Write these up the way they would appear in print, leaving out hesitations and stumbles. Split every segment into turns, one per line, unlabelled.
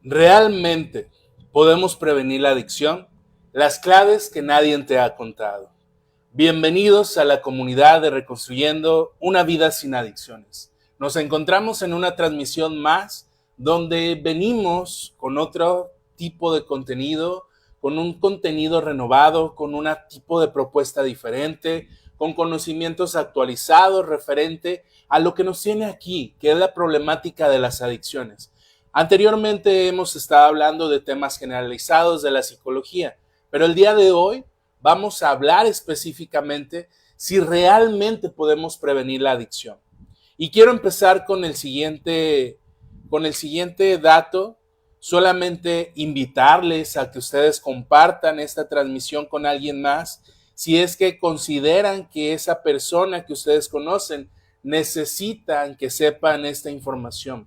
¿Realmente podemos prevenir la adicción? Las claves que nadie te ha contado. Bienvenidos a la comunidad de Reconstruyendo una vida sin adicciones. Nos encontramos en una transmisión más donde venimos con otro tipo de contenido, con un contenido renovado, con un tipo de propuesta diferente, con conocimientos actualizados referente a lo que nos tiene aquí, que es la problemática de las adicciones. Anteriormente hemos estado hablando de temas generalizados de la psicología, pero el día de hoy vamos a hablar específicamente si realmente podemos prevenir la adicción. Y quiero empezar con el siguiente dato, solamente invitarles a que ustedes compartan esta transmisión con alguien más, si es que consideran que esa persona que ustedes conocen necesitan que sepan esta información.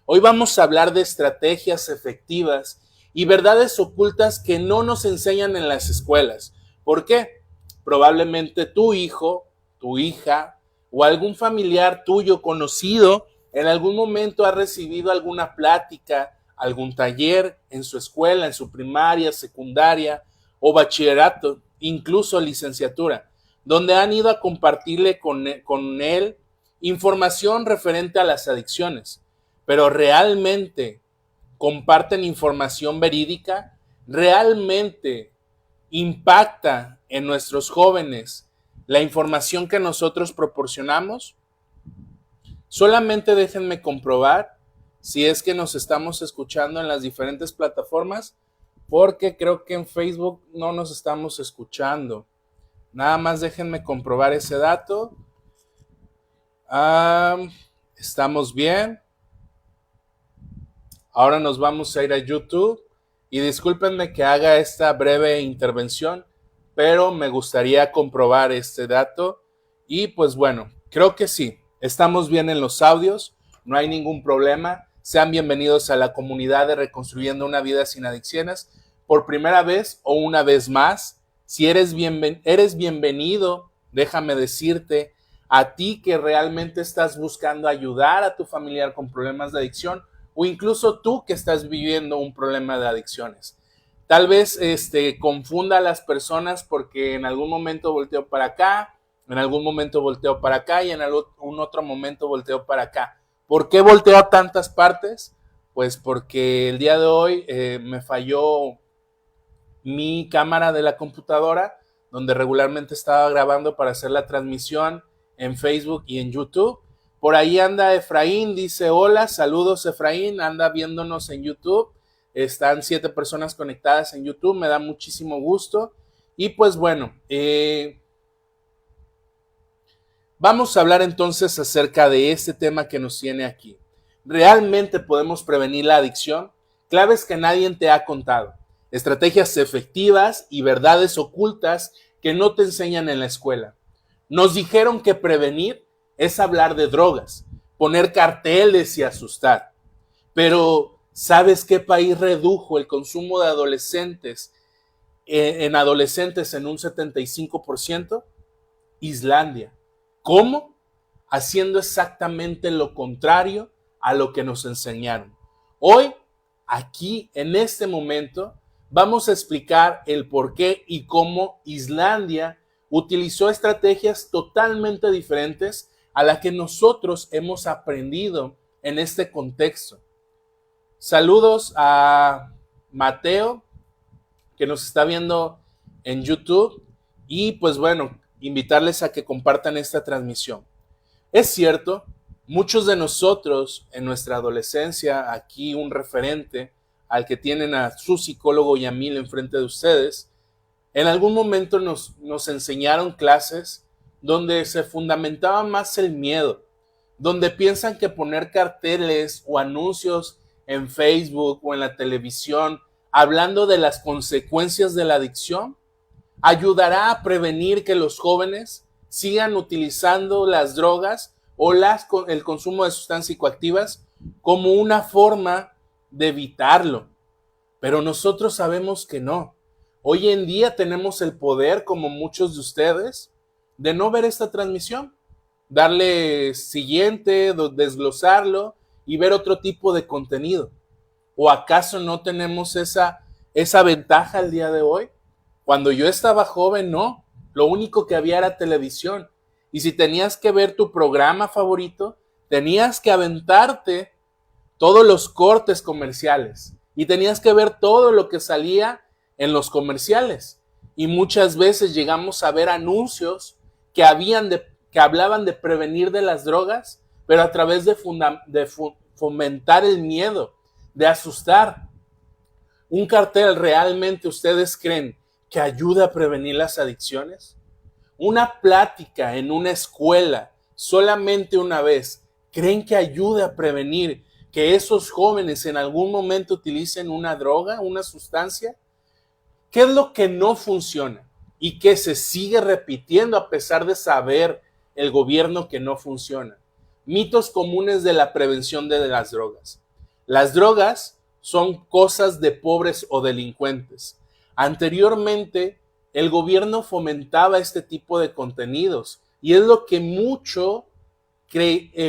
Hoy vamos a hablar de estrategias efectivas y verdades ocultas que no nos enseñan en las escuelas. ¿Por qué? Probablemente tu hijo, tu hija o algún familiar tuyo conocido en algún momento ha recibido alguna plática, algún taller en su escuela, en su primaria, secundaria o bachillerato, incluso licenciatura, donde han ido a compartirle con él información referente a las adicciones. Pero realmente comparten información verídica, realmente impacta en nuestros jóvenes la información que nosotros proporcionamos. Solamente déjenme comprobar si es que nos estamos escuchando en las diferentes plataformas, porque creo que en Facebook no nos estamos escuchando. Nada más déjenme comprobar ese dato. Estamos bien. Ahora nos vamos a ir a YouTube y discúlpenme que haga esta breve intervención, pero me gustaría comprobar este dato y pues bueno, creo que sí, estamos bien en los audios, no hay ningún problema. Sean bienvenidos a la comunidad de Reconstruyendo una vida sin adicciones. Por primera vez o una vez más, si eres bienvenido, déjame decirte, a ti que realmente estás buscando ayudar a tu familiar con problemas de adicción, o incluso tú que estás viviendo un problema de adicciones. Tal vez confunda a las personas porque en algún momento volteo para acá, en algún momento volteo para acá y en un otro momento volteo para acá. ¿Por qué volteo a tantas partes? Pues porque el día de hoy me falló mi cámara de la computadora, donde regularmente estaba grabando para hacer la transmisión en Facebook y en YouTube. Por ahí anda Efraín, dice hola, saludos Efraín, anda viéndonos en YouTube. Están 7 personas conectadas en YouTube, me da muchísimo gusto. Y pues bueno, vamos a hablar entonces acerca de este tema que nos tiene aquí. ¿Realmente podemos prevenir la adicción? Claves que nadie te ha contado. Estrategias efectivas y verdades ocultas que no te enseñan en la escuela. Nos dijeron que prevenir es hablar de drogas, poner carteles y asustar. Pero, ¿sabes qué país redujo el consumo de adolescentes en un 75%? Islandia. ¿Cómo? Haciendo exactamente lo contrario a lo que nos enseñaron. Hoy, aquí, en este momento, vamos a explicar el por qué y cómo Islandia utilizó estrategias totalmente diferentes a la que nosotros hemos aprendido en este contexto. Saludos a Mateo, que nos está viendo en YouTube, y pues bueno, invitarles a que compartan esta transmisión. Es cierto, muchos de nosotros en nuestra adolescencia, aquí un referente al que tienen a su psicólogo y a mí enfrente de ustedes, en algún momento nos enseñaron clases donde se fundamentaba más el miedo, donde piensan que poner carteles o anuncios en Facebook o en la televisión hablando de las consecuencias de la adicción ayudará a prevenir que los jóvenes sigan utilizando las drogas o el consumo de sustancias psicoactivas como una forma de evitarlo. Pero nosotros sabemos que no. Hoy en día tenemos el poder, como muchos de ustedes, de no ver esta transmisión, darle siguiente, desglosarlo y ver otro tipo de contenido. ¿O acaso no tenemos esa ventaja el día de hoy? Cuando yo estaba joven, no. Lo único que había era televisión. Y si tenías que ver tu programa favorito, tenías que aventarte todos los cortes comerciales. Y tenías que ver todo lo que salía en los comerciales. Y muchas veces llegamos a ver anuncios que hablaban de prevenir de las drogas, pero a través de fomentar el miedo, de asustar. ¿Un cartel realmente ustedes creen que ayuda a prevenir las adicciones? Una plática en una escuela solamente una vez, ¿creen que ayuda a prevenir que esos jóvenes en algún momento utilicen una droga, una sustancia? ¿Qué es lo que no funciona y que se sigue repitiendo a pesar de saber el gobierno que no funciona? Mitos comunes de la prevención de las drogas. Las drogas son cosas de pobres o delincuentes. Anteriormente, el gobierno fomentaba este tipo de contenidos y es lo que mucho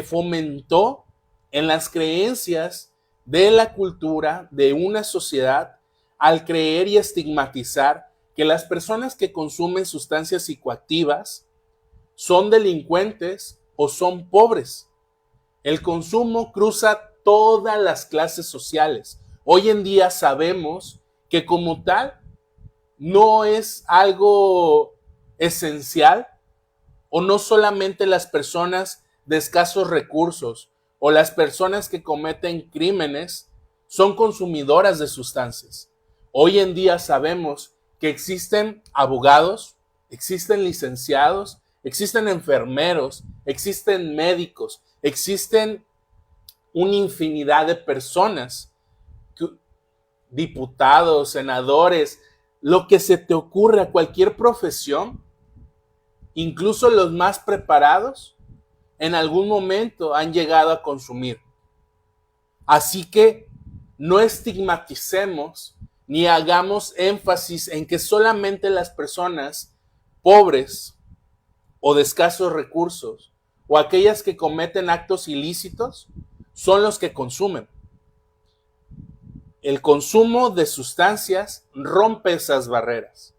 fomentó en las creencias de la cultura de una sociedad al creer y estigmatizar que las personas que consumen sustancias psicoactivas son delincuentes o son pobres. El consumo cruza todas las clases sociales. Hoy en día sabemos que como tal no es algo esencial o no solamente las personas de escasos recursos o las personas que cometen crímenes son consumidoras de sustancias. Hoy en día sabemos que existen abogados, existen licenciados, existen enfermeros, existen médicos, existen una infinidad de personas, diputados, senadores, lo que se te ocurra, cualquier profesión, incluso los más preparados, en algún momento han llegado a consumir. Así que no estigmaticemos ni hagamos énfasis en que solamente las personas pobres o de escasos recursos o aquellas que cometen actos ilícitos son los que consumen. El consumo de sustancias rompe esas barreras.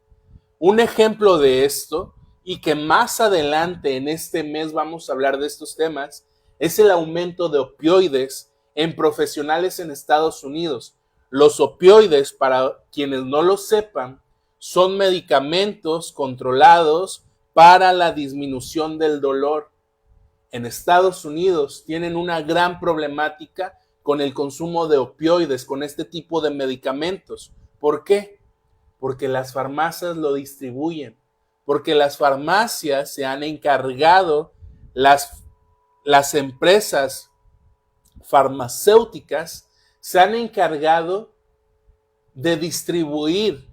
Un ejemplo de esto, y que más adelante en este mes vamos a hablar de estos temas, es el aumento de opioides en profesionales en Estados Unidos. Los opioides, para quienes no lo sepan, son medicamentos controlados para la disminución del dolor. En Estados Unidos tienen una gran problemática con el consumo de opioides, con este tipo de medicamentos. ¿Por qué? Porque las farmacias lo distribuyen, porque las farmacias se han encargado, las empresas farmacéuticas se han encargado de distribuir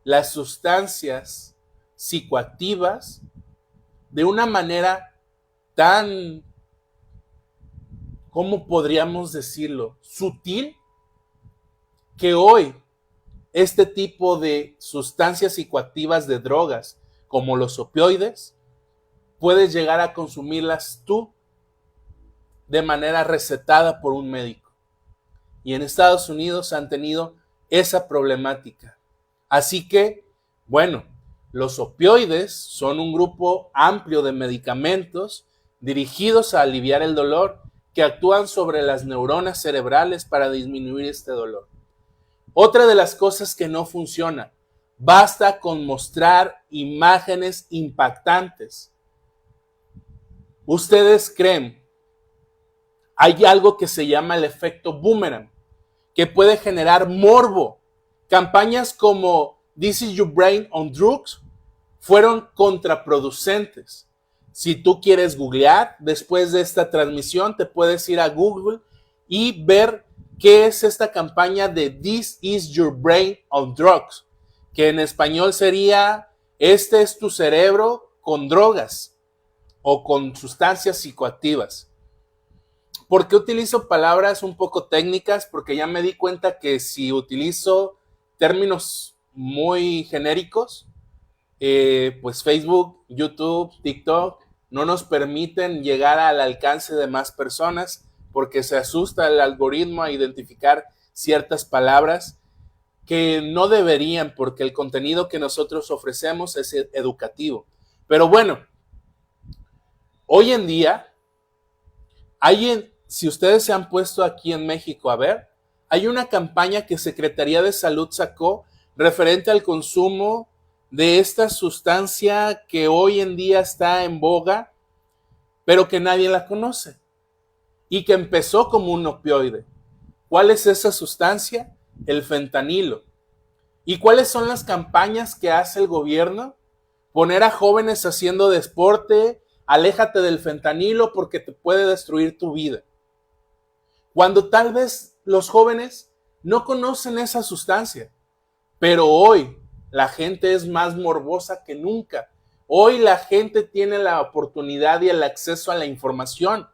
las sustancias psicoactivas de una manera tan, ¿cómo podríamos decirlo?, sutil, que hoy este tipo de sustancias psicoactivas de drogas, como los opioides, puedes llegar a consumirlas tú de manera recetada por un médico. Y en Estados Unidos han tenido esa problemática. Así que, bueno, los opioides son un grupo amplio de medicamentos dirigidos a aliviar el dolor que actúan sobre las neuronas cerebrales para disminuir este dolor. Otra de las cosas que no funciona, basta con mostrar imágenes impactantes. ¿Ustedes creen? Hay algo que se llama el efecto boomerang, que puede generar morbo. Campañas como This is Your Brain on Drugs fueron contraproducentes. Si tú quieres googlear, después de esta transmisión te puedes ir a Google y ver qué es esta campaña de This is Your Brain on Drugs, que en español sería este es tu cerebro con drogas o con sustancias psicoactivas. ¿Por qué utilizo palabras un poco técnicas? Porque ya me di cuenta que si utilizo términos muy genéricos, pues Facebook, YouTube, TikTok no nos permiten llegar al alcance de más personas porque se asusta el algoritmo a identificar ciertas palabras que no deberían, porque el contenido que nosotros ofrecemos es educativo. Pero bueno, hoy en día, si ustedes se han puesto aquí en México a ver, hay una campaña que Secretaría de Salud sacó referente al consumo de esta sustancia que hoy en día está en boga, pero que nadie la conoce y que empezó como un opioide. ¿Cuál es esa sustancia? El fentanilo. ¿Y cuáles son las campañas que hace el gobierno? Poner a jóvenes haciendo deporte, aléjate del fentanilo porque te puede destruir tu vida. Cuando tal vez los jóvenes no conocen esa sustancia, pero hoy la gente es más morbosa que nunca. Hoy la gente tiene la oportunidad y el acceso a la información.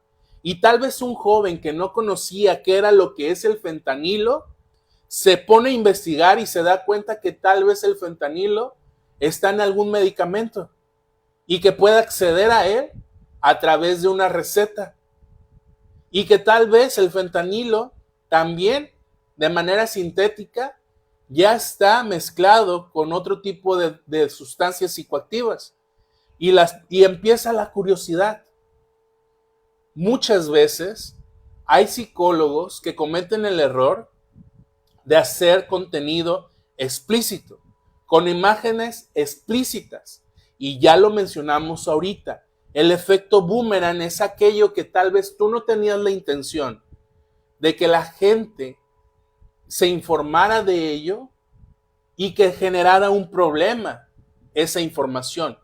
Y tal vez un joven que no conocía qué era lo que es el fentanilo, se pone a investigar y se da cuenta que tal vez el fentanilo está en algún medicamento y que puede acceder a él a través de una receta. Y que tal vez el fentanilo también de manera sintética ya está mezclado con otro tipo de sustancias psicoactivas. Y empieza la curiosidad. Muchas veces hay psicólogos que cometen el error de hacer contenido explícito, con imágenes explícitas. Y ya lo mencionamos ahorita, el efecto boomerang es aquello que tal vez tú no tenías la intención de que la gente se informara de ello y que generara un problema esa información.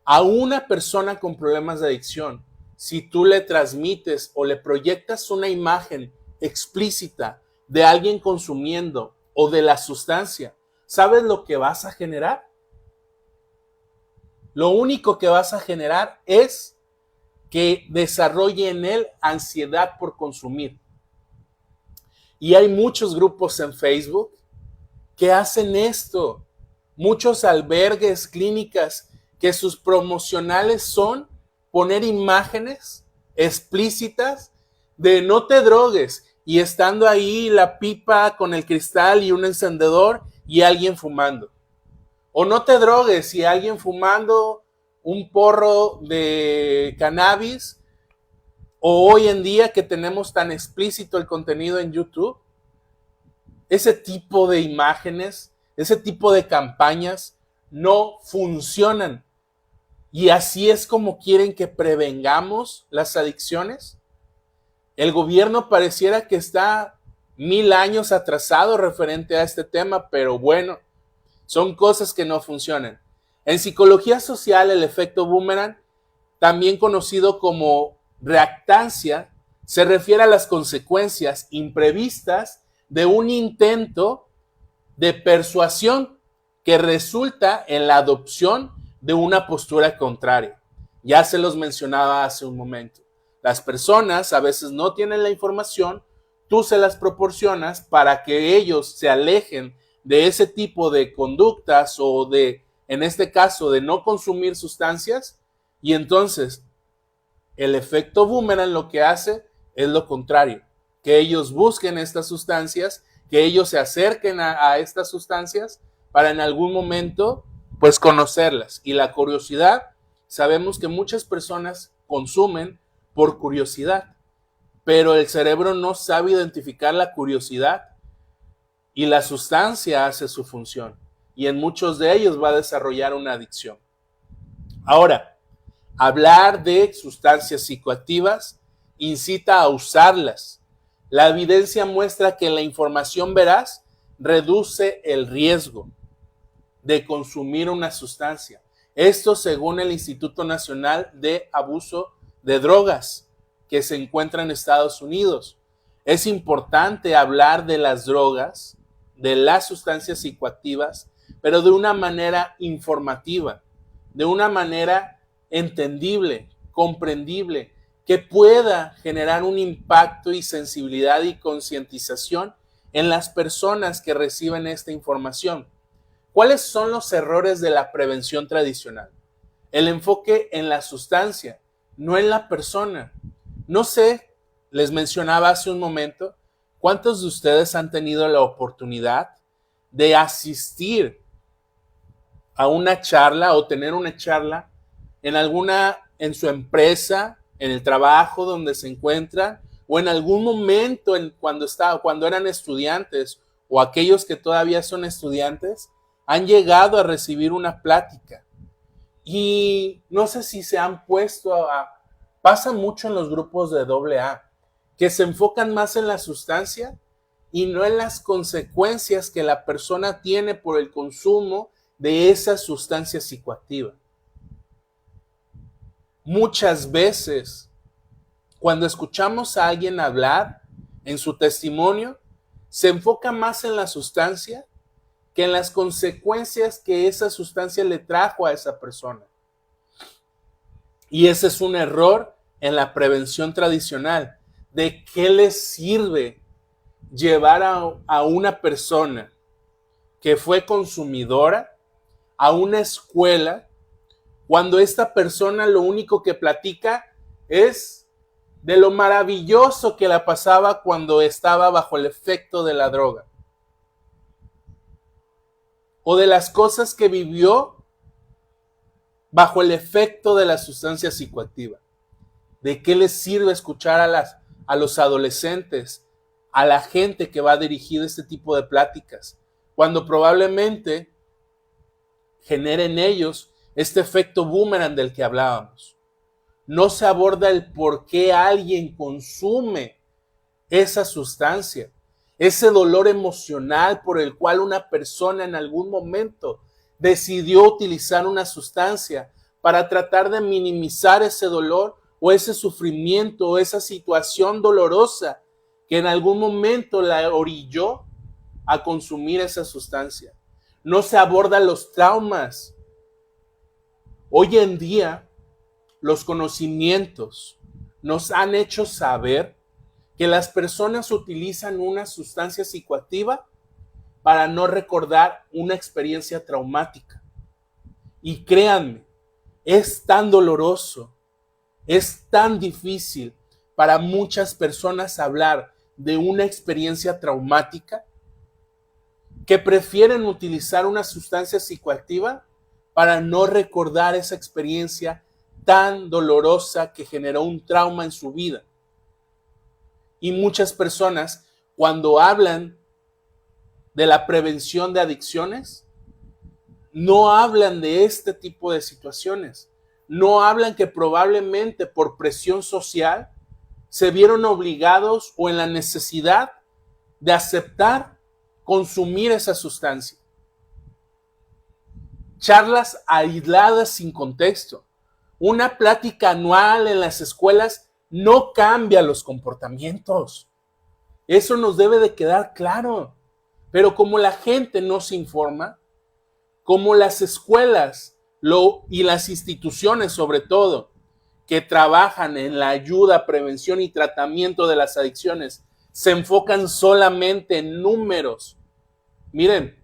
A una persona con problemas de adicción, si tú le transmites o le proyectas una imagen explícita de alguien consumiendo o de la sustancia, ¿sabes lo que vas a generar? Lo único que vas a generar es que desarrolle en él ansiedad por consumir. Y hay muchos grupos en Facebook que hacen esto. Muchos albergues, clínicas, que sus promocionales son poner imágenes explícitas de no te drogues y estando ahí la pipa con el cristal y un encendedor y alguien fumando. O no te drogues y alguien fumando un porro de cannabis. O hoy en día que tenemos tan explícito el contenido en YouTube, ese tipo de imágenes, ese tipo de campañas no funcionan. Y así es como quieren que prevengamos las adicciones. El gobierno pareciera que está 1000 años atrasado referente a este tema, pero bueno, son cosas que no funcionan. En psicología social, el efecto boomerang, también conocido como reactancia, se refiere a las consecuencias imprevistas de un intento de persuasión que resulta en la adopción de una postura contraria. Ya se los mencionaba hace un momento. Las personas a veces no tienen la información, tú se las proporcionas para que ellos se alejen de ese tipo de conductas o de, en este caso, de no consumir sustancias, y entonces el efecto boomerang lo que hace es lo contrario, que ellos busquen estas sustancias, que ellos se acerquen a estas sustancias para en algún momento pues conocerlas. Y la curiosidad, sabemos que muchas personas consumen por curiosidad, pero el cerebro no sabe identificar la curiosidad y la sustancia hace su función y en muchos de ellos va a desarrollar una adicción. Ahora, hablar de sustancias psicoactivas incita a usarlas. La evidencia muestra que la información veraz reduce el riesgo de consumir una sustancia. Esto según el Instituto Nacional de Abuso de Drogas, que se encuentra en Estados Unidos. Es importante hablar de las drogas, de las sustancias psicoactivas, pero de una manera informativa, de una manera entendible, comprendible, que pueda generar un impacto y sensibilidad y concientización en las personas que reciben esta información. ¿Cuáles son los errores de la prevención tradicional? El enfoque en la sustancia, no en la persona. No sé, les mencionaba hace un momento, ¿Cuántos de ustedes han tenido la oportunidad de asistir a una charla o tener una charla en su empresa, en el trabajo donde se encuentran, o en algún momento cuando eran estudiantes, o aquellos que todavía son estudiantes, han llegado a recibir una plática? Y no sé si se han pasa mucho en los grupos de AA, que se enfocan más en la sustancia y no en las consecuencias que la persona tiene por el consumo de esa sustancia psicoactiva. Muchas veces, cuando escuchamos a alguien hablar en su testimonio, se enfoca más en la sustancia que en las consecuencias que esa sustancia le trajo a esa persona. Y ese es un error en la prevención tradicional. ¿De qué le sirve llevar a una persona que fue consumidora a una escuela cuando esta persona lo único que platica es de lo maravilloso que la pasaba cuando estaba bajo el efecto de la droga? O de las cosas que vivió bajo el efecto de la sustancia psicoactiva. ¿De qué les sirve escuchar a los adolescentes, a la gente que va dirigida este tipo de pláticas, cuando probablemente genere en ellos este efecto boomerang del que hablábamos? No se aborda el por qué alguien consume esa sustancia, ese dolor emocional por el cual una persona en algún momento decidió utilizar una sustancia para tratar de minimizar ese dolor o ese sufrimiento o esa situación dolorosa que en algún momento la orilló a consumir esa sustancia. No se abordan los traumas. Hoy en día, los conocimientos nos han hecho saber que las personas utilizan una sustancia psicoactiva para no recordar una experiencia traumática. Y créanme, es tan doloroso, es tan difícil para muchas personas hablar de una experiencia traumática que prefieren utilizar una sustancia psicoactiva para no recordar esa experiencia tan dolorosa que generó un trauma en su vida. Y muchas personas, cuando hablan de la prevención de adicciones, no hablan de este tipo de situaciones. No hablan que probablemente por presión social se vieron obligados o en la necesidad de aceptar consumir esa sustancia. Charlas aisladas sin contexto. Una plática anual en las escuelas no cambia los comportamientos. Eso nos debe de quedar claro. Pero como la gente no se informa, como las escuelas y las instituciones sobre todo, que trabajan en la ayuda, prevención y tratamiento de las adicciones, se enfocan solamente en números. Miren,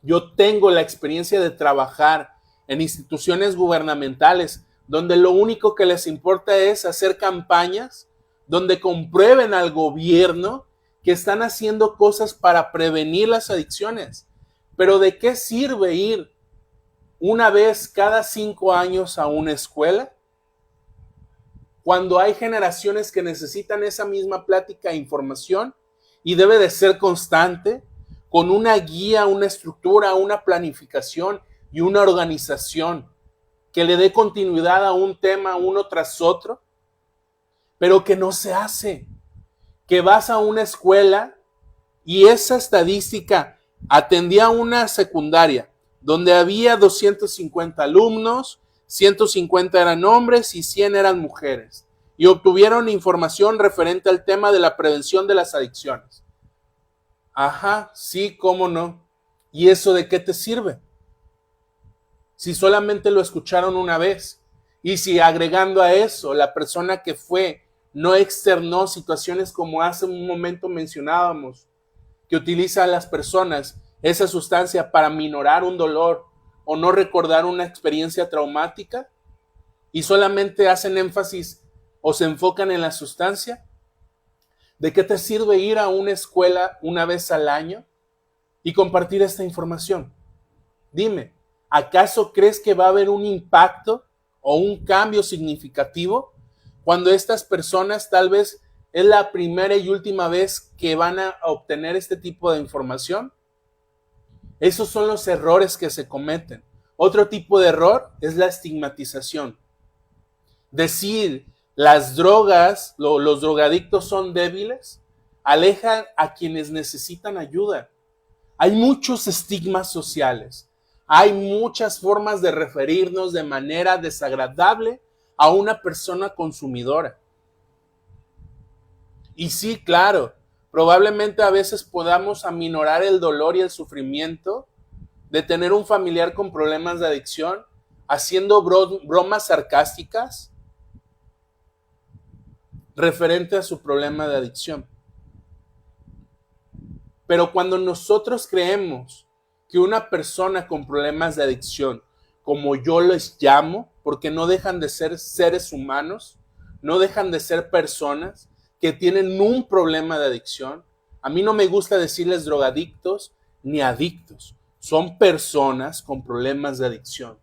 yo tengo la experiencia de trabajar en instituciones gubernamentales donde lo único que les importa es hacer campañas donde comprueben al gobierno que están haciendo cosas para prevenir las adicciones. Pero ¿de qué sirve ir una vez cada 5 años a una escuela cuando hay generaciones que necesitan esa misma plática e información y debe de ser constante, con una guía, una estructura, una planificación y una organización que le dé continuidad a un tema uno tras otro, pero que no se hace? Que vas a una escuela y esa estadística atendía a una secundaria donde había 250 alumnos, 150 eran hombres y 100 eran mujeres, y obtuvieron información referente al tema de la prevención de las adicciones. Ajá, sí, cómo no. ¿Y eso de qué te sirve? Si solamente lo escucharon una vez, y si agregando a eso la persona que fue no externó situaciones como hace un momento mencionábamos, que utiliza a las personas esa sustancia para minorar un dolor o no recordar una experiencia traumática, y solamente hacen énfasis o se enfocan en la sustancia. ¿De qué te sirve ir a una escuela una vez al año y compartir esta información? Dime, ¿acaso crees que va a haber un impacto o un cambio significativo cuando estas personas tal vez es la primera y última vez que van a obtener este tipo de información? Esos son los errores que se cometen. Otro tipo de error es la estigmatización. Decir las drogas, los drogadictos son débiles, alejan a quienes necesitan ayuda. Hay muchos estigmas sociales. Hay muchas formas de referirnos de manera desagradable a una persona consumidora. Y sí, claro, probablemente a veces podamos aminorar el dolor y el sufrimiento de tener un familiar con problemas de adicción, haciendo bromas sarcásticas referente a su problema de adicción. Pero cuando nosotros creemos que una persona con problemas de adicción, como yo les llamo, porque no dejan de ser seres humanos, no dejan de ser personas que tienen un problema de adicción, a mí no me gusta decirles drogadictos ni adictos, son personas con problemas de adicción.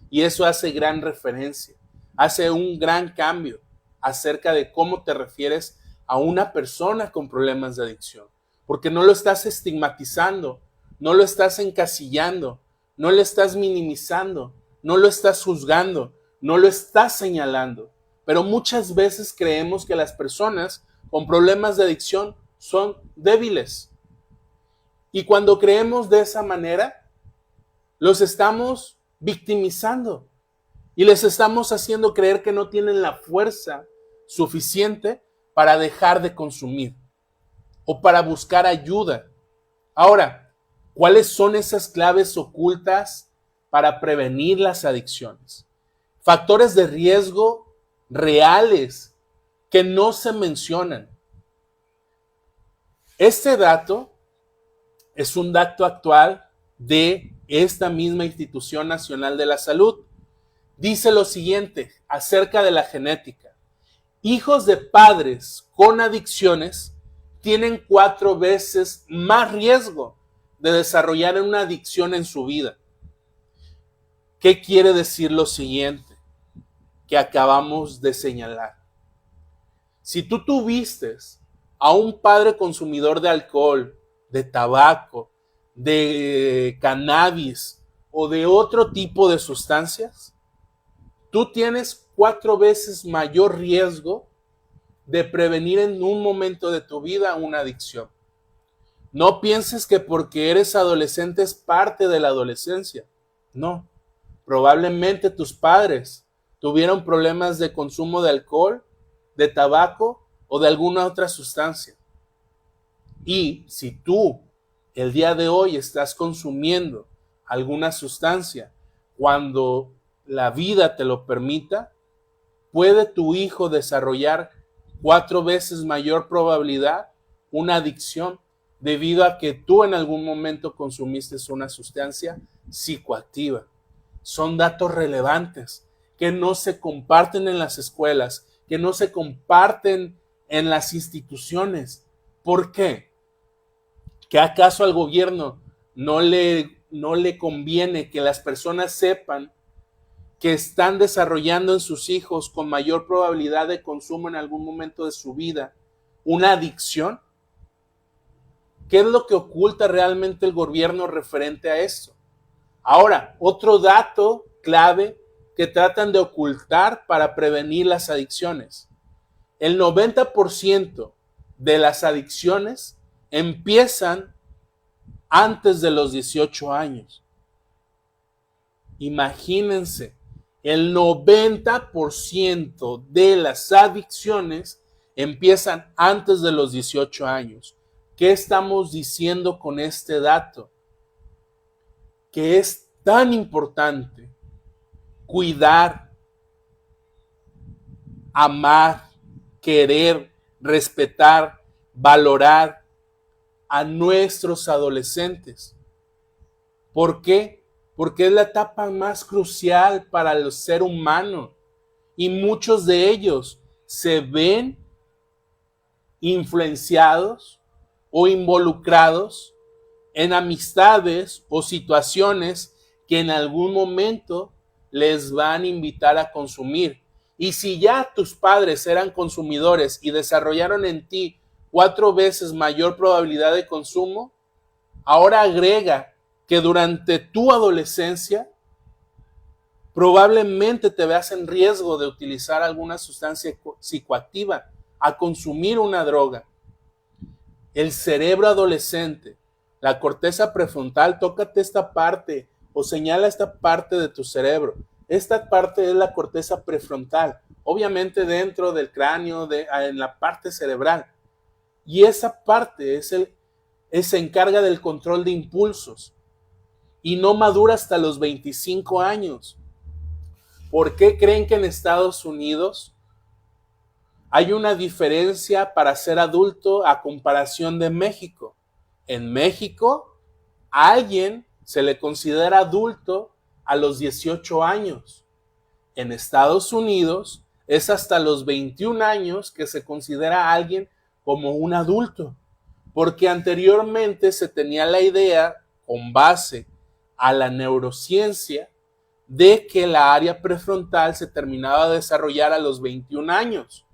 Y eso hace gran referencia, hace un gran cambio acerca de cómo te refieres a una persona con problemas de adicción. Porque no lo estás estigmatizando, no lo estás encasillando, no lo estás minimizando, no lo estás juzgando, no lo estás señalando. Pero muchas veces creemos que las personas con problemas de adicción son débiles. Y cuando creemos de esa manera, los estamos victimizando y les estamos haciendo creer que no tienen la fuerza suficiente para dejar de consumir o para buscar ayuda. Ahora, ¿cuáles son esas claves ocultas para prevenir las adicciones? Factores de riesgo reales que no se mencionan. Este dato es un dato actual de esta misma Institución Nacional de la Salud. Dice lo siguiente acerca de la genética. Hijos de padres con adicciones tienen 4 veces más riesgo de desarrollar una adicción en su vida. ¿Qué quiere decir lo siguiente que acabamos de señalar? Si tú tuviste a un padre consumidor de alcohol, de tabaco, de cannabis o de otro tipo de sustancias, tú tienes 4 veces mayor riesgo de prevenir en un momento de tu vida una adicción. No pienses que porque eres adolescente es parte de la adolescencia. No. Probablemente tus padres tuvieron problemas de consumo de alcohol, de tabaco o de alguna otra sustancia. Y si tú el día de hoy estás consumiendo alguna sustancia cuando la vida te lo permita, puede tu hijo desarrollar 4 veces mayor probabilidad una adicción debido a que tú en algún momento consumiste una sustancia psicoactiva. Son datos relevantes que no se comparten en las escuelas, que no se comparten en las instituciones. ¿Por qué? ¿Que acaso al gobierno no le conviene que las personas sepan que están desarrollando en sus hijos con mayor probabilidad de consumo en algún momento de su vida una adicción? ¿Qué es lo que oculta realmente el gobierno referente a esto? Ahora, otro dato clave que tratan de ocultar para prevenir las adicciones. El 90% de las adicciones empiezan antes de los 18 años. Imagínense, el 90% de las adicciones empiezan antes de los 18 años. ¿Qué estamos diciendo con este dato? Que es tan importante cuidar, amar, querer, respetar, valorar a nuestros adolescentes. ¿Por qué? Porque es la etapa más crucial para el ser humano y muchos de ellos se ven influenciados o involucrados en amistades o situaciones que en algún momento les van a invitar a consumir. Y si ya tus padres eran consumidores y desarrollaron en ti 4 veces mayor probabilidad de consumo, ahora agrega que durante tu adolescencia probablemente te veas en riesgo de utilizar alguna sustancia psicoactiva, a consumir una droga. El cerebro adolescente, la corteza prefrontal, tócate esta parte o señala esta parte de tu cerebro. Esta parte es la corteza prefrontal, obviamente dentro del cráneo, en la parte cerebral. Y esa parte se encarga del control de impulsos y no madura hasta los 25 años. ¿Por qué creen que en Estados Unidos hay una diferencia para ser adulto a comparación de México? En México, a alguien se le considera adulto a los 18 años. En Estados Unidos es hasta los 21 años que se considera a alguien como un adulto, porque anteriormente se tenía la idea, con base a la neurociencia, de que la área prefrontal se terminaba de desarrollar a los 21 años.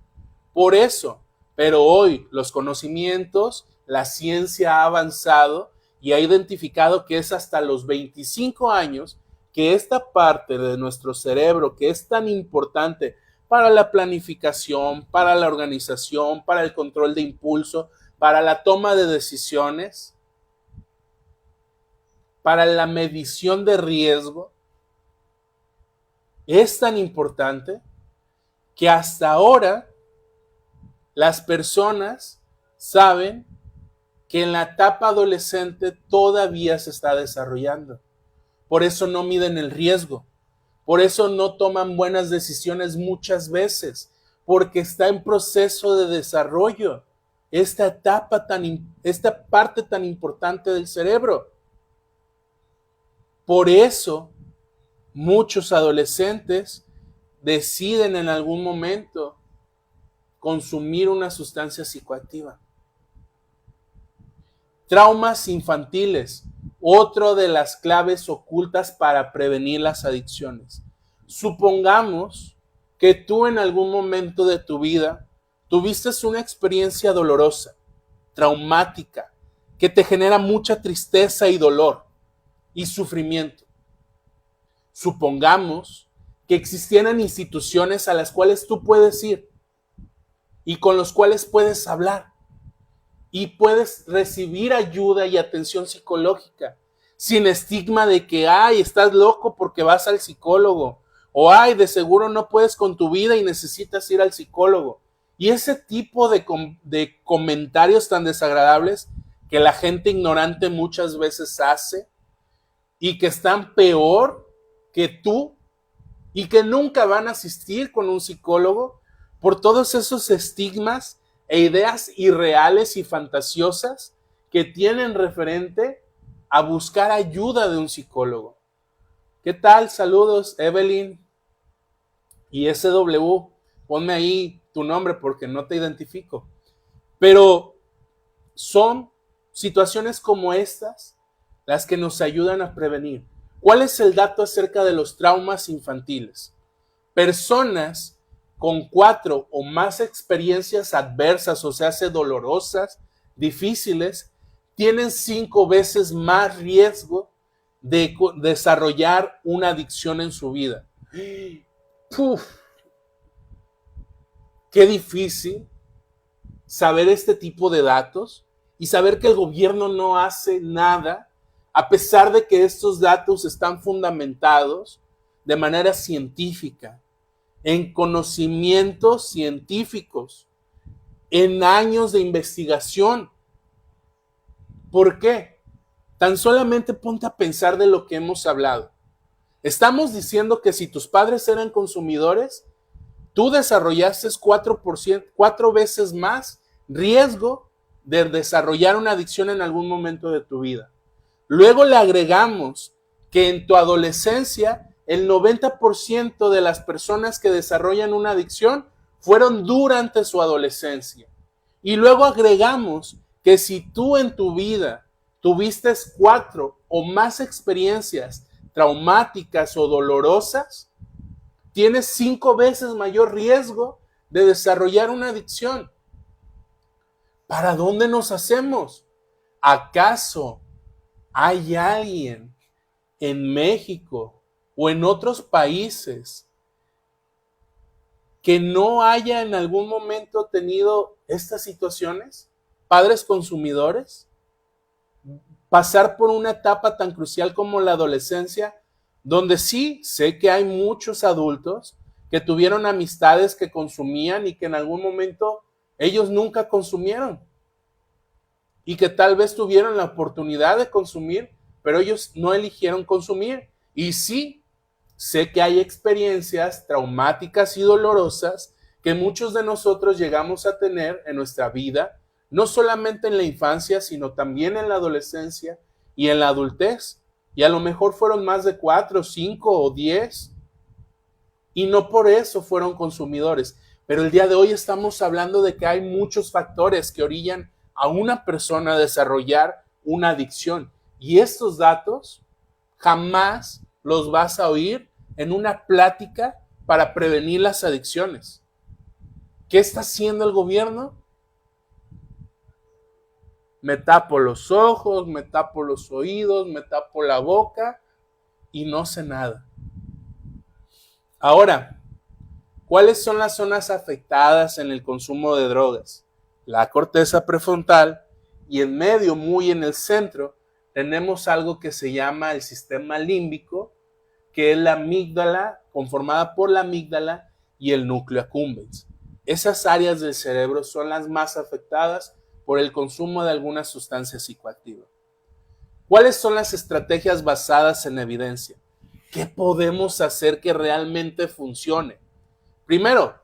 Por eso, pero hoy los conocimientos, la ciencia ha avanzado y ha identificado que es hasta los 25 años que esta parte de nuestro cerebro, que es tan importante para la planificación, para la organización, para el control de impulso, para la toma de decisiones, para la medición de riesgo, es tan importante que hasta ahora las personas saben que en la etapa adolescente todavía se está desarrollando. Por eso no miden el riesgo. Por eso no toman buenas decisiones muchas veces, porque está en proceso de desarrollo esta parte tan importante del cerebro. Por eso muchos adolescentes deciden en algún momento consumir una sustancia psicoactiva. Traumas infantiles, otra de las claves ocultas para prevenir las adicciones. Supongamos que tú en algún momento de tu vida tuviste una experiencia dolorosa, traumática, que te genera mucha tristeza y dolor y sufrimiento. Supongamos que existieran instituciones a las cuales tú puedes ir y con los cuales puedes hablar y puedes recibir ayuda y atención psicológica sin estigma de que, ay, estás loco porque vas al psicólogo, o ay, de seguro no puedes con tu vida y necesitas ir al psicólogo. Y ese tipo de comentarios tan desagradables que la gente ignorante muchas veces hace y que están peor que tú y que nunca van a asistir con un psicólogo por todos esos estigmas e ideas irreales y fantasiosas que tienen referente a buscar ayuda de un psicólogo. ¿Qué tal? Saludos, Evelyn y SW. Ponme ahí tu nombre porque no te identifico. Pero son situaciones como estas las que nos ayudan a prevenir. ¿Cuál es el dato acerca de los traumas infantiles? Personas con 4 o más experiencias adversas, o sea, dolorosas, difíciles, tienen 5 veces más riesgo de desarrollar una adicción en su vida. ¡Puf! Qué difícil saber este tipo de datos y saber que el gobierno no hace nada, a pesar de que estos datos están fundamentados de manera científica, en conocimientos científicos, en años de investigación. ¿Por qué? Tan solamente ponte a pensar de lo que hemos hablado. Estamos diciendo que si tus padres eran consumidores, tú desarrollaste 4 veces más riesgo de desarrollar una adicción en algún momento de tu vida. Luego le agregamos que en tu adolescencia el 90% de las personas que desarrollan una adicción fueron durante su adolescencia. Y luego agregamos que si tú en tu vida tuviste 4 o más experiencias traumáticas o dolorosas, tienes 5 veces mayor riesgo de desarrollar una adicción. ¿Para dónde nos hacemos? ¿Acaso hay alguien en México o en otros países que no haya en algún momento tenido estas situaciones? Padres consumidores, pasar por una etapa tan crucial como la adolescencia, donde sí sé que hay muchos adultos que tuvieron amistades que consumían y que en algún momento ellos nunca consumieron y que tal vez tuvieron la oportunidad de consumir, pero ellos no eligieron consumir. Y sí, sé que hay experiencias traumáticas y dolorosas que muchos de nosotros llegamos a tener en nuestra vida, no solamente en la infancia, sino también en la adolescencia y en la adultez. Y a lo mejor fueron más de 4, 5 o 10. Y no por eso fueron consumidores. Pero el día de hoy estamos hablando de que hay muchos factores que orillan a una persona a desarrollar una adicción. Y estos datos jamás los vas a oír en una plática para prevenir las adicciones. ¿Qué está haciendo el gobierno? Me tapo los ojos, me tapo los oídos, me tapo la boca y no sé nada. Ahora, ¿cuáles son las zonas afectadas en el consumo de drogas? La corteza prefrontal, y en medio, muy en el centro, tenemos algo que se llama el sistema límbico, que es la amígdala, conformada por la amígdala y el núcleo accumbens. Esas áreas del cerebro son las más afectadas por el consumo de alguna sustancia psicoactiva. ¿Cuáles son las estrategias basadas en evidencia? ¿Qué podemos hacer que realmente funcione? Primero,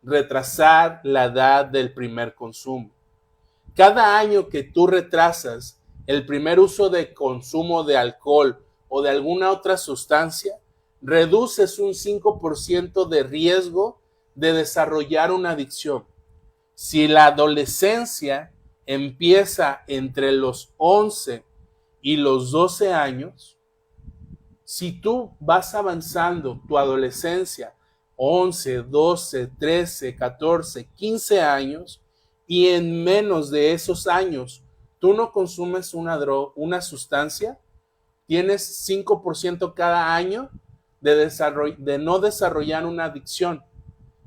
retrasar la edad del primer consumo. Cada año que tú retrasas el primer uso de consumo de alcohol o de alguna otra sustancia, reduces un 5% de riesgo de desarrollar una adicción. Si la adolescencia empieza entre los 11 y los 12 años, si tú vas avanzando tu adolescencia 11, 12, 13, 14, 15 años y en menos de esos años tú no consumes una sustancia, tienes 5% cada año de no desarrollar una adicción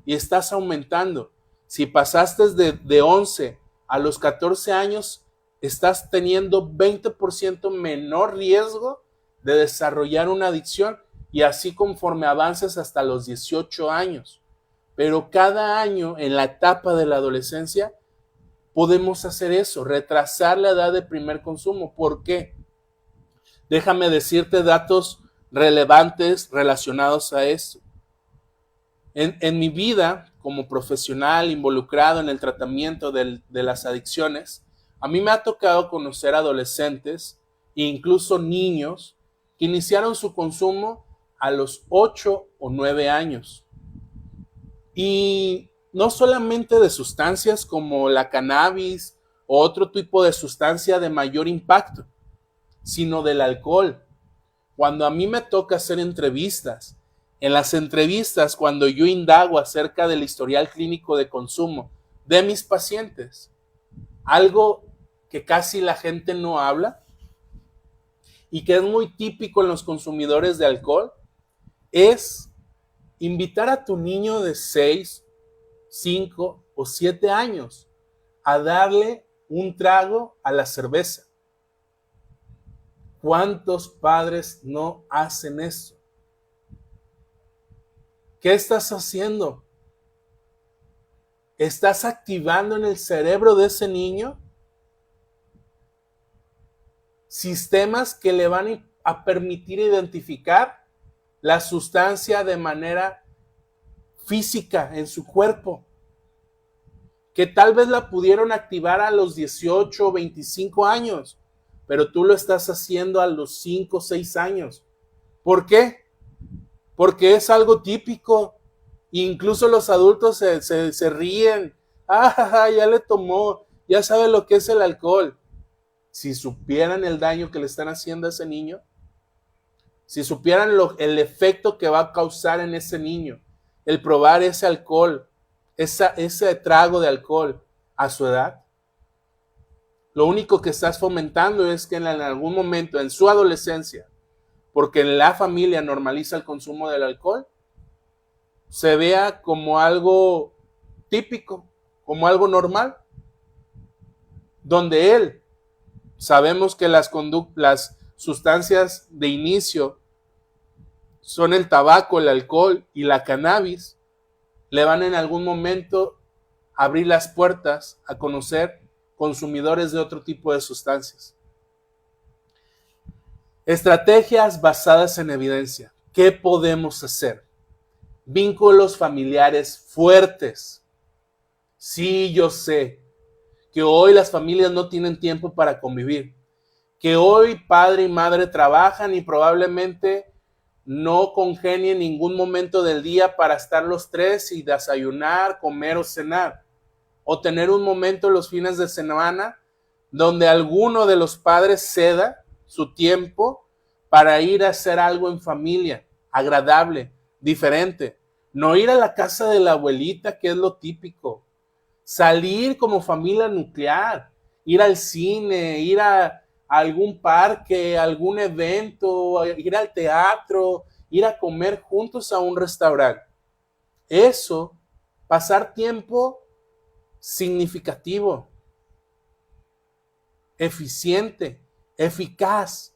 y estás aumentando. Si pasaste de 11 a los 14 años, estás teniendo 20% menor riesgo de desarrollar una adicción y así conforme avances hasta los 18 años. Pero cada año en la etapa de la adolescencia podemos hacer eso, retrasar la edad de primer consumo. ¿Por qué? Déjame decirte datos relevantes relacionados a esto. En mi vida como profesional involucrado en el tratamiento de las adicciones, a mí me ha tocado conocer adolescentes e incluso niños que iniciaron su consumo a los 8 o 9 años. Y no solamente de sustancias como la cannabis o otro tipo de sustancia de mayor impacto, sino del alcohol. Cuando a mí me toca hacer entrevistas, en las entrevistas cuando yo indago acerca del historial clínico de consumo de mis pacientes, algo que casi la gente no habla y que es muy típico en los consumidores de alcohol, es invitar a tu niño de 6, 5 o 7 años a darle un trago a la cerveza. ¿Cuántos padres no hacen eso? ¿Qué estás haciendo? ¿Estás activando en el cerebro de ese niño sistemas que le van a permitir identificar la sustancia de manera física en su cuerpo? Que tal vez la pudieron activar a los 18 o 25 años, pero tú lo estás haciendo a los 5 o 6 años. ¿Por qué? Porque es algo típico. Incluso los adultos se ríen. Ya le tomó, ya sabe lo que es el alcohol. Si supieran el daño que le están haciendo a ese niño, si supieran el efecto que va a causar en ese niño, el probar ese alcohol, ese trago de alcohol a su edad, lo único que estás fomentando es que en algún momento, en su adolescencia, porque la familia normaliza el consumo del alcohol, se vea como algo típico, como algo normal, donde él, sabemos que las sustancias de inicio son el tabaco, el alcohol y la cannabis, le van en algún momento a abrir las puertas a conocer consumidores de otro tipo de sustancias. Estrategias basadas en evidencia. ¿Qué podemos hacer? Vínculos familiares fuertes. Sí, yo sé que hoy las familias no tienen tiempo para convivir, que hoy padre y madre trabajan y probablemente no congenien ningún momento del día para estar los tres y desayunar, comer o cenar, o tener un momento los fines de semana donde alguno de los padres ceda su tiempo para ir a hacer algo en familia, agradable, diferente. No ir a la casa de la abuelita, que es lo típico. Salir como familia nuclear, ir al cine, ir a algún parque, algún evento, ir al teatro, ir a comer juntos a un restaurante. Eso, pasar tiempo significativo, eficiente, eficaz,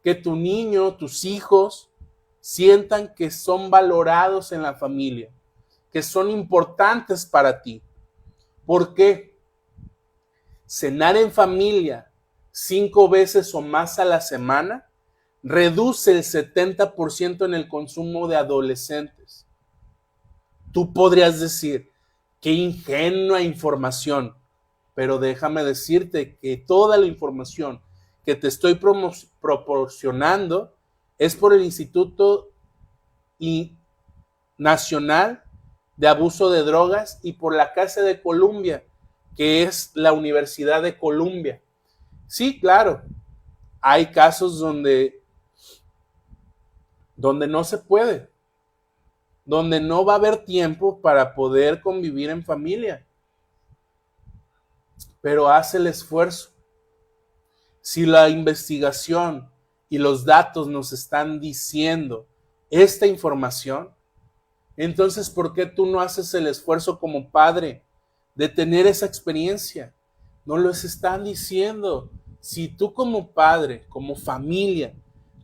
que tu niño, tus hijos sientan que son valorados en la familia, que son importantes para ti. ¿Por qué? Cenar en familia 5 veces o más a la semana reduce el 70% en el consumo de adolescentes. Tú podrías decir, qué ingenua información, pero déjame decirte que toda la información que te estoy proporcionando es por el Instituto Nacional de Abuso de Drogas y por la Casa de Columbia, que es la Universidad de Columbia. Sí, claro, hay casos donde no se puede, donde no va a haber tiempo para poder convivir en familia, pero haz el esfuerzo. Si la investigación y los datos nos están diciendo esta información, entonces, ¿por qué tú no haces el esfuerzo como padre de tener esa experiencia? No los están diciendo. Si tú como padre, como familia,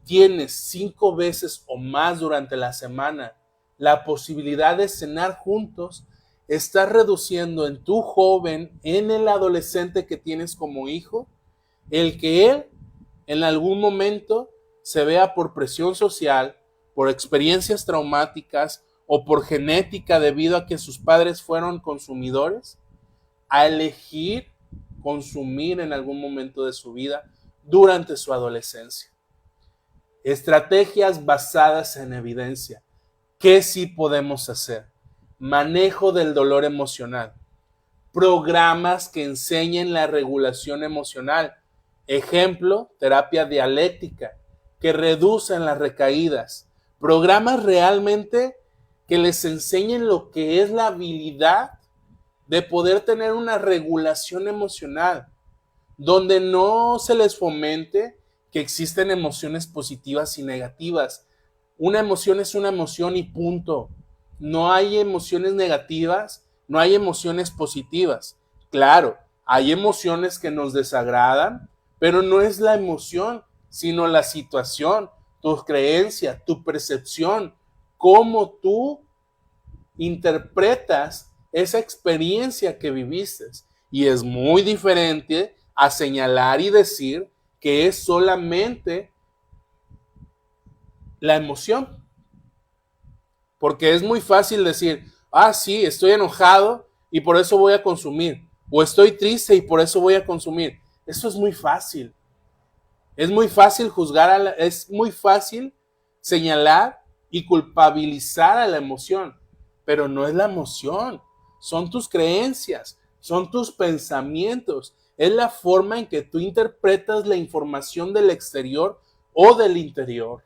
tienes 5 veces o más durante la semana la posibilidad de cenar juntos, estás reduciendo en tu joven, en el adolescente que tienes como hijo, el que él en algún momento se vea por presión social, por experiencias traumáticas o por genética debido a que sus padres fueron consumidores, a elegir consumir en algún momento de su vida durante su adolescencia. Estrategias basadas en evidencia. ¿Qué sí podemos hacer? Manejo del dolor emocional. Programas que enseñen la regulación emocional. Ejemplo, terapia dialéctica, que reducen las recaídas. Programas realmente que les enseñen lo que es la habilidad de poder tener una regulación emocional, donde no se les fomente que existen emociones positivas y negativas. Una emoción es una emoción y punto. No hay emociones negativas, no hay emociones positivas. Claro, hay emociones que nos desagradan, pero no es la emoción, sino la situación, tu creencia, tu percepción, cómo tú interpretas esa experiencia que viviste. Y es muy diferente a señalar y decir que es solamente la emoción. Porque es muy fácil decir, sí, estoy enojado y por eso voy a consumir. O estoy triste y por eso voy a consumir. Eso es muy fácil. Es muy fácil juzgar, es muy fácil señalar y culpabilizar a la emoción. Pero no es la emoción. son tus creencias, son tus pensamientos, es la forma en que tú interpretas la información del exterior o del interior.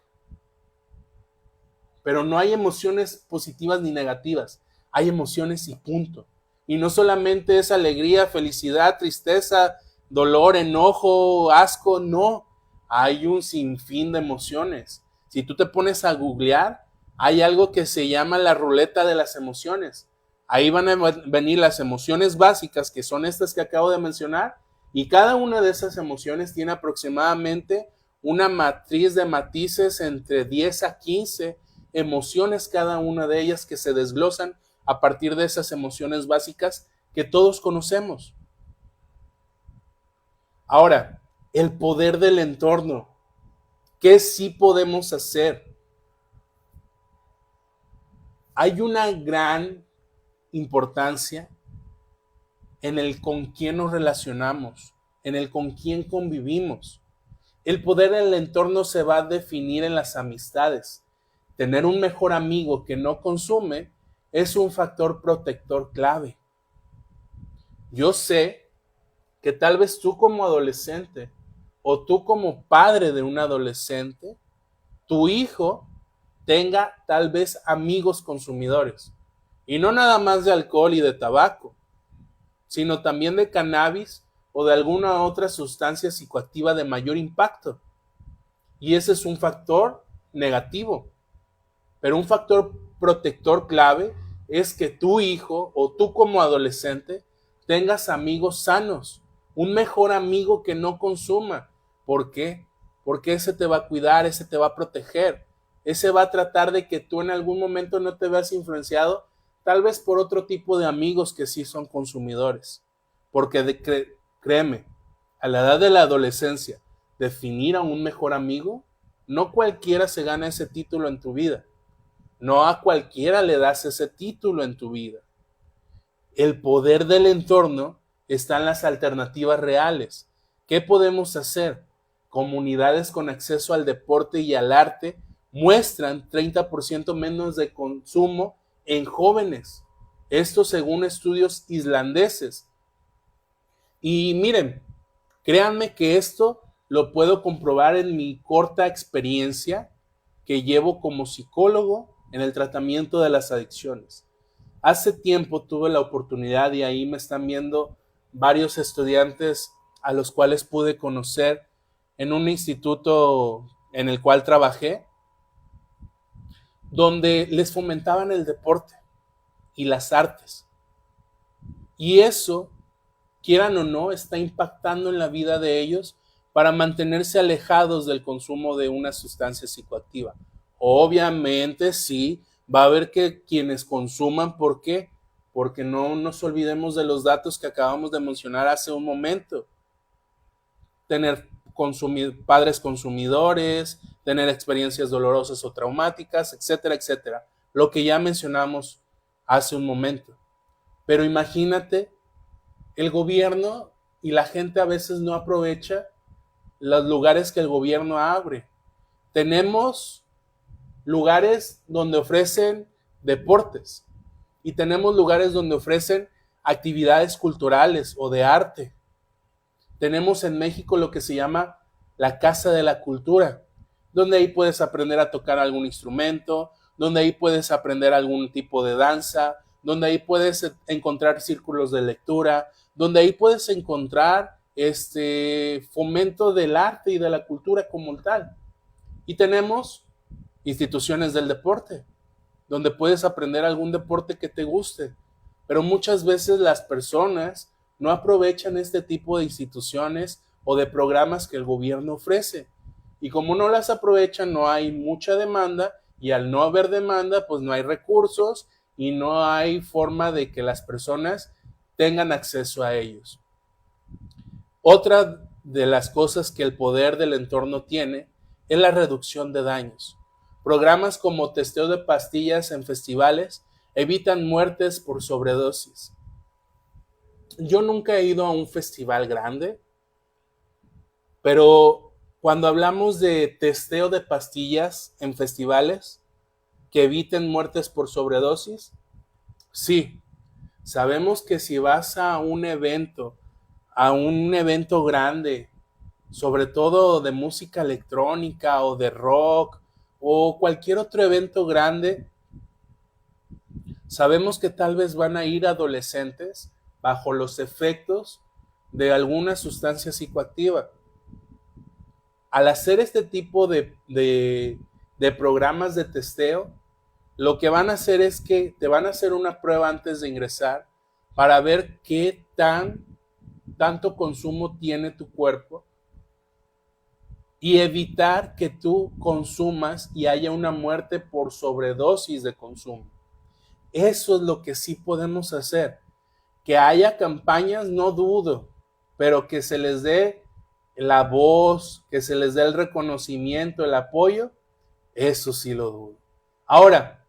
Pero no hay emociones positivas ni negativas, hay emociones y punto. Y no solamente es alegría, felicidad, tristeza, dolor, enojo, asco, no. Hay un sinfín de emociones. Si tú te pones a googlear, hay algo que se llama la ruleta de las emociones. Ahí van a venir las emociones básicas, que son estas que acabo de mencionar, y cada una de esas emociones tiene aproximadamente una matriz de matices entre 10 a 15 emociones, cada una de ellas que se desglosan a partir de esas emociones básicas que todos conocemos. Ahora, el poder del entorno. ¿Qué sí podemos hacer? Hay una gran importancia en el con quién nos relacionamos, en el con quién convivimos. El poder del entorno se va a definir en las amistades. Tener un mejor amigo que no consume es un factor protector clave. Yo sé que tal vez tú como adolescente o tú como padre de un adolescente, tu hijo tenga tal vez amigos consumidores. Y no nada más de alcohol y de tabaco, sino también de cannabis o de alguna otra sustancia psicoactiva de mayor impacto. Y ese es un factor negativo. Pero un factor protector clave es que tu hijo o tú como adolescente tengas amigos sanos, un mejor amigo que no consuma. ¿Por qué? Porque ese te va a cuidar, ese te va a proteger, ese va a tratar de que tú en algún momento no te veas influenciado, tal vez por otro tipo de amigos que sí son consumidores. Porque créeme, a la edad de la adolescencia, definir a un mejor amigo, no cualquiera se gana ese título en tu vida. No a cualquiera le das ese título en tu vida. El poder del entorno está en las alternativas reales. ¿Qué podemos hacer? Comunidades con acceso al deporte y al arte muestran 30% menos de consumo en jóvenes. Esto según estudios islandeses. Y miren, créanme que esto lo puedo comprobar en mi corta experiencia que llevo como psicólogo en el tratamiento de las adicciones. Hace tiempo tuve la oportunidad y ahí me están viendo varios estudiantes a los cuales pude conocer en un instituto en el cual trabajé, donde les fomentaban el deporte y las artes. Y eso, quieran o no, está impactando en la vida de ellos para mantenerse alejados del consumo de una sustancia psicoactiva. Obviamente sí, va a haber que quienes consuman, ¿por qué? Porque no nos olvidemos de los datos que acabamos de mencionar hace un momento. Tener padres consumidores, tener experiencias dolorosas o traumáticas, etcétera, etcétera. Lo que ya mencionamos hace un momento. Pero imagínate, el gobierno y la gente a veces no aprovecha los lugares que el gobierno abre. Tenemos lugares donde ofrecen deportes y tenemos lugares donde ofrecen actividades culturales o de arte. Tenemos en México lo que se llama la Casa de la Cultura, donde ahí puedes aprender a tocar algún instrumento, donde ahí puedes aprender algún tipo de danza, donde ahí puedes encontrar círculos de lectura, donde ahí puedes encontrar fomento del arte y de la cultura como tal. Y tenemos instituciones del deporte, donde puedes aprender algún deporte que te guste. Pero muchas veces las personas no aprovechan este tipo de instituciones o de programas que el gobierno ofrece. Y como no las aprovechan, no hay mucha demanda, y al no haber demanda, pues no hay recursos y no hay forma de que las personas tengan acceso a ellos. Otra de las cosas que el poder del entorno tiene es la reducción de daños. Programas como testeo de pastillas en festivales evitan muertes por sobredosis. Yo nunca he ido a un festival grande, pero cuando hablamos de testeo de pastillas en festivales que eviten muertes por sobredosis, sí, Sabemos que si vas a un evento grande, sobre todo de música electrónica o de rock o cualquier otro evento grande, sabemos que tal vez van a ir adolescentes bajo los efectos de alguna sustancia psicoactiva. Al hacer este tipo de programas de testeo, lo que van a hacer es que te van a hacer una prueba antes de ingresar para ver qué tanto consumo tiene tu cuerpo y evitar que tú consumas y haya una muerte por sobredosis de consumo. Eso es lo que sí podemos hacer. Que haya campañas, no dudo, pero que se les dé la voz, que se les dé el reconocimiento, el apoyo, eso sí lo dudo. Ahora,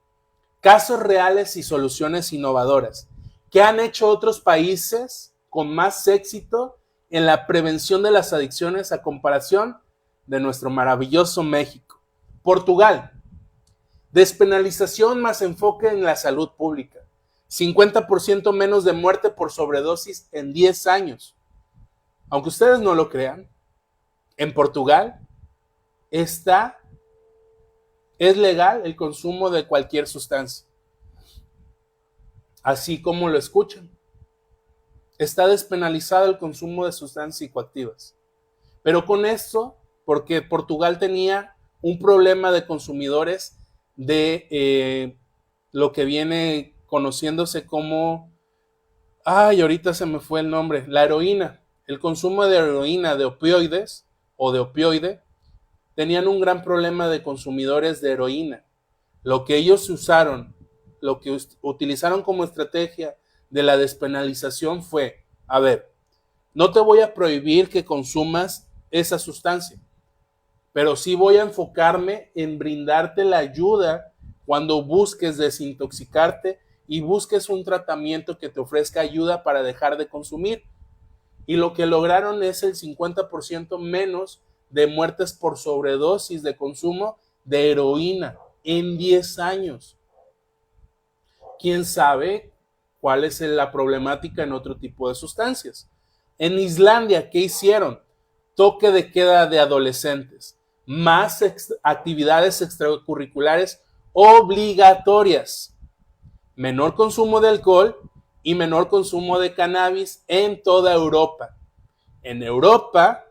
casos reales y soluciones innovadoras. ¿Qué han hecho otros países con más éxito en la prevención de las adicciones a comparación de nuestro maravilloso México? Portugal. Despenalización más enfoque en la salud pública. 50% menos de muerte por sobredosis en 10 años. Aunque ustedes no lo crean, en Portugal es legal el consumo de cualquier sustancia. Así como lo escuchan. Está despenalizado el consumo de sustancias psicoactivas. Pero con esto, porque Portugal tenía un problema de consumidores de lo que viene conociéndose como, ahorita se me fue el nombre, la heroína. El consumo de heroína, de opioides o de opioide, tenían un gran problema de consumidores de heroína. Lo que ellos usaron, lo que utilizaron como estrategia de la despenalización fue, a ver, no te voy a prohibir que consumas esa sustancia, pero sí voy a enfocarme en brindarte la ayuda cuando busques desintoxicarte y busques un tratamiento que te ofrezca ayuda para dejar de consumir. Y lo que lograron es el 50% menos de muertes por sobredosis de consumo de heroína en 10 años. ¿Quién sabe cuál es la problemática en otro tipo de sustancias? En Islandia, ¿qué hicieron? Toque de queda de adolescentes, más actividades extracurriculares obligatorias, menor consumo de alcohol y menor consumo de cannabis en toda Europa. En Europa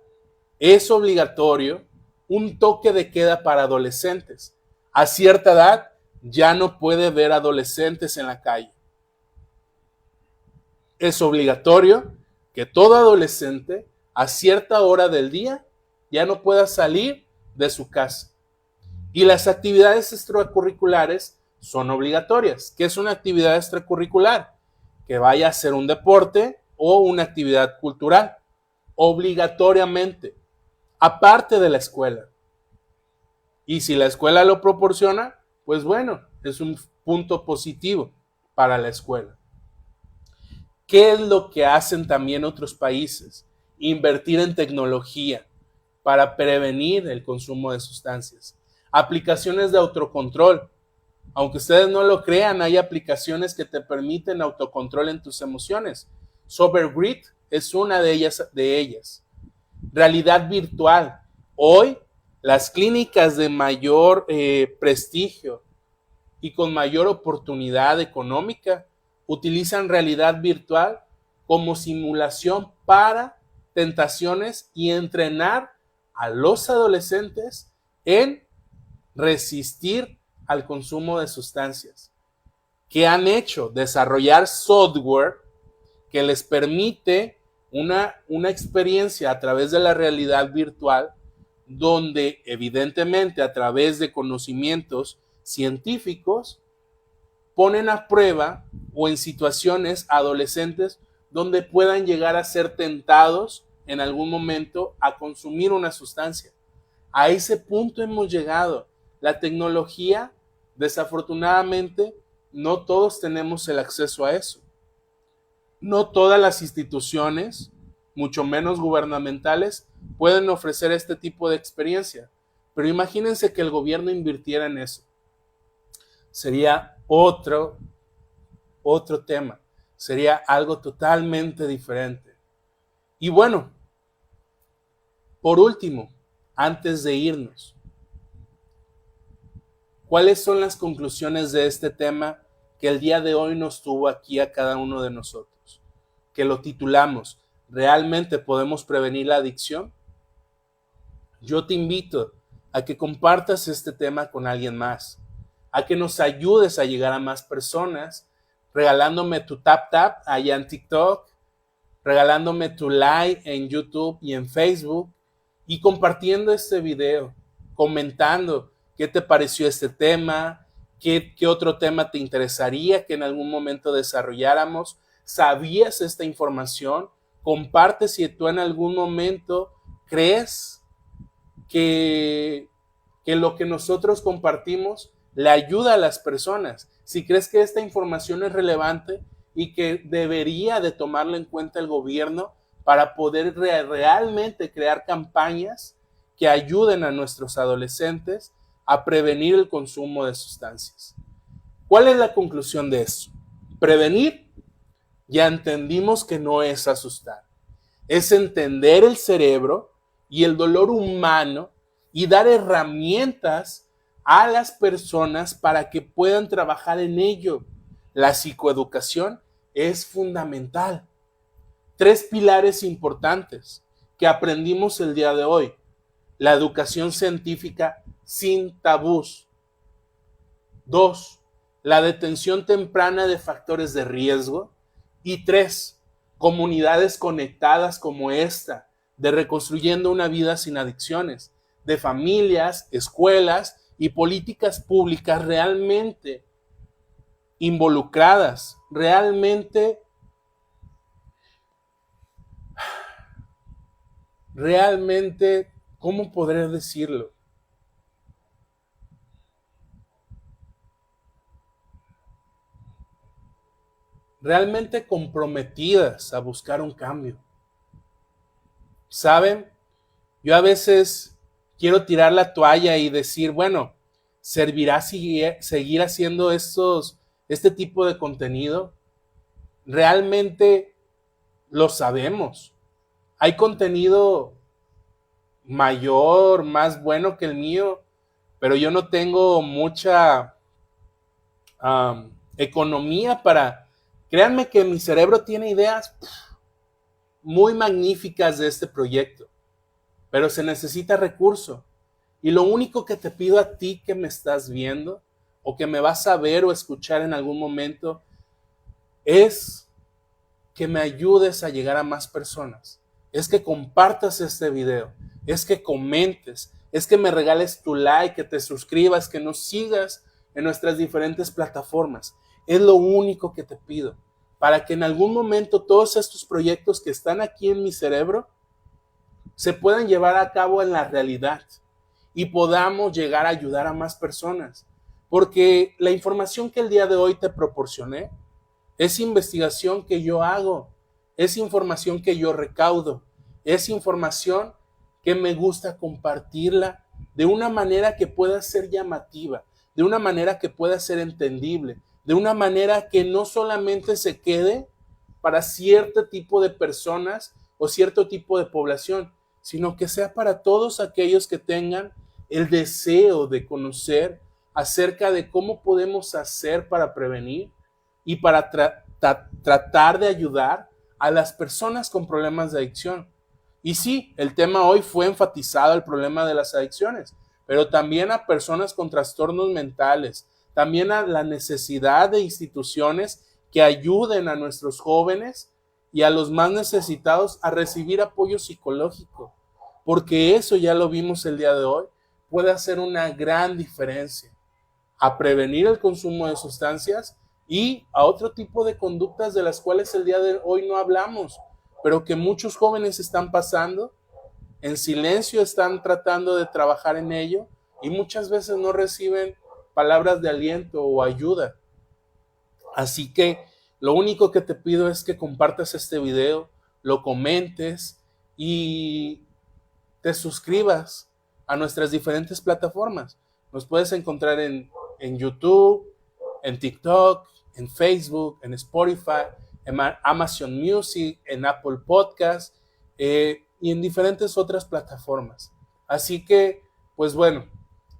es obligatorio un toque de queda para adolescentes. A cierta edad ya no puede ver adolescentes en la calle. Es obligatorio que todo adolescente a cierta hora del día ya no pueda salir de su casa. Y las actividades extracurriculares son obligatorias. ¿Qué es una actividad extracurricular? Que vaya a hacer un deporte o una actividad cultural, obligatoriamente, aparte de la escuela. Y si la escuela lo proporciona, pues bueno, es un punto positivo para la escuela. ¿Qué es lo que hacen también otros países? Invertir en tecnología para prevenir el consumo de sustancias. Aplicaciones de autocontrol. Aunque ustedes no lo crean, hay aplicaciones que te permiten autocontrol en tus emociones. Sober Grid es una de ellas. Realidad virtual. Hoy, las clínicas de mayor prestigio y con mayor oportunidad económica utilizan realidad virtual como simulación para tentaciones y entrenar a los adolescentes en resistir al consumo de sustancias. ¿Qué han hecho? Desarrollar software que les permite una experiencia a través de la realidad virtual, donde evidentemente a través de conocimientos científicos ponen a prueba o en situaciones adolescentes donde puedan llegar a ser tentados en algún momento a consumir una sustancia. A ese punto hemos llegado. La tecnología, desafortunadamente, no todos tenemos el acceso a eso. No todas las instituciones, mucho menos gubernamentales, pueden ofrecer este tipo de experiencia. Pero imagínense que el gobierno invirtiera en eso. Sería otro tema. sería algo totalmente diferente. Y bueno, por último, antes de irnos, ¿cuáles son las conclusiones de este tema que el día de hoy nos tuvo aquí a cada uno de nosotros? Que lo titulamos, ¿realmente podemos prevenir la adicción? Yo te invito a que compartas este tema con alguien más, a que nos ayudes a llegar a más personas, regalándome tu tap allá en TikTok, regalándome tu like en YouTube y en Facebook y compartiendo este video, comentando qué te pareció este tema, qué otro tema te interesaría que en algún momento desarrolláramos. ¿Sabías esta información? Comparte si tú en algún momento crees que lo que nosotros compartimos le ayuda a las personas. Si crees que esta información es relevante y que debería de tomarla en cuenta el gobierno para poder realmente crear campañas que ayuden a nuestros adolescentes a prevenir el consumo de sustancias. ¿Cuál es la conclusión de esto? Prevenir, ya entendimos que no es asustar, es entender el cerebro y el dolor humano y dar herramientas a las personas para que puedan trabajar en ello. La psicoeducación es fundamental. 3 pilares importantes que aprendimos el día de hoy. La educación científica sin tabús. 2. La detención temprana de factores de riesgo. Y 3. Comunidades conectadas como esta, de Reconstruyendo una vida sin adicciones, de familias, escuelas y políticas públicas realmente involucradas, realmente, ¿cómo podré decirlo? Realmente comprometidas a buscar un cambio. ¿Saben? Yo a veces quiero tirar la toalla y decir, bueno, ¿servirá seguir haciendo este tipo de contenido? Realmente lo sabemos. Hay contenido mayor, más bueno que el mío, pero yo no tengo mucha economía para... Créanme que mi cerebro tiene ideas muy magníficas de este proyecto, pero se necesita recurso. Y lo único que te pido a ti que me estás viendo o que me vas a ver o escuchar en algún momento es que me ayudes a llegar a más personas, es que compartas este video, es que comentes, es que me regales tu like, que te suscribas, que nos sigas en nuestras diferentes plataformas. Es lo único que te pido, para que en algún momento todos estos proyectos que están aquí en mi cerebro se puedan llevar a cabo en la realidad y podamos llegar a ayudar a más personas. Porque la información que el día de hoy te proporcioné es investigación que yo hago, es información que yo recaudo, es información que me gusta compartirla de una manera que pueda ser llamativa, de una manera que pueda ser entendible, de una manera que no solamente se quede para cierto tipo de personas o cierto tipo de población, sino que sea para todos aquellos que tengan el deseo de conocer acerca de cómo podemos hacer para prevenir y para tratar de ayudar a las personas con problemas de adicción. Y sí, el tema hoy fue enfatizado el problema de las adicciones, pero también a personas con trastornos mentales, también a la necesidad de instituciones que ayuden a nuestros jóvenes y a los más necesitados a recibir apoyo psicológico, porque eso ya lo vimos el día de hoy, puede hacer una gran diferencia a prevenir el consumo de sustancias y a otro tipo de conductas de las cuales el día de hoy no hablamos, pero que muchos jóvenes están pasando, en silencio están tratando de trabajar en ello y muchas veces no reciben palabras de aliento o ayuda. Así que lo único que te pido es que compartas este video, lo comentes y te suscribas a nuestras diferentes plataformas. Nos puedes encontrar en YouTube, en TikTok, en Facebook, en Spotify, en Amazon Music, en Apple Podcast y en diferentes otras plataformas. Así que, pues bueno,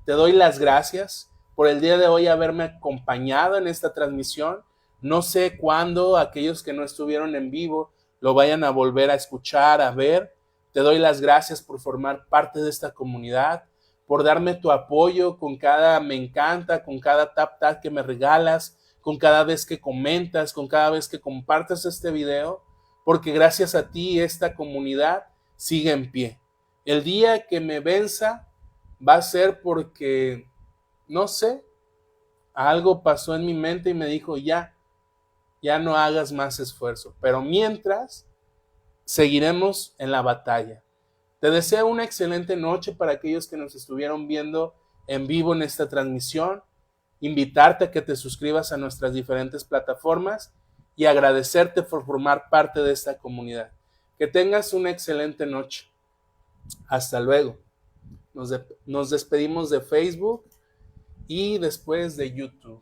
te doy las gracias por el día de hoy haberme acompañado en esta transmisión. No sé cuándo aquellos que no estuvieron en vivo lo vayan a volver a escuchar, a ver. Te doy las gracias por formar parte de esta comunidad, por darme tu apoyo con cada me encanta, con cada tap que me regalas, con cada vez que comentas, con cada vez que compartes este video, porque gracias a ti esta comunidad sigue en pie. El día que me venza va a ser porque, no sé, algo pasó en mi mente y me dijo, ya no hagas más esfuerzo. Pero mientras, seguiremos en la batalla. Te deseo una excelente noche para aquellos que nos estuvieron viendo en vivo en esta transmisión. Invitarte a que te suscribas a nuestras diferentes plataformas y agradecerte por formar parte de esta comunidad. Que tengas una excelente noche. Hasta luego. Nos despedimos de Facebook y después de YouTube.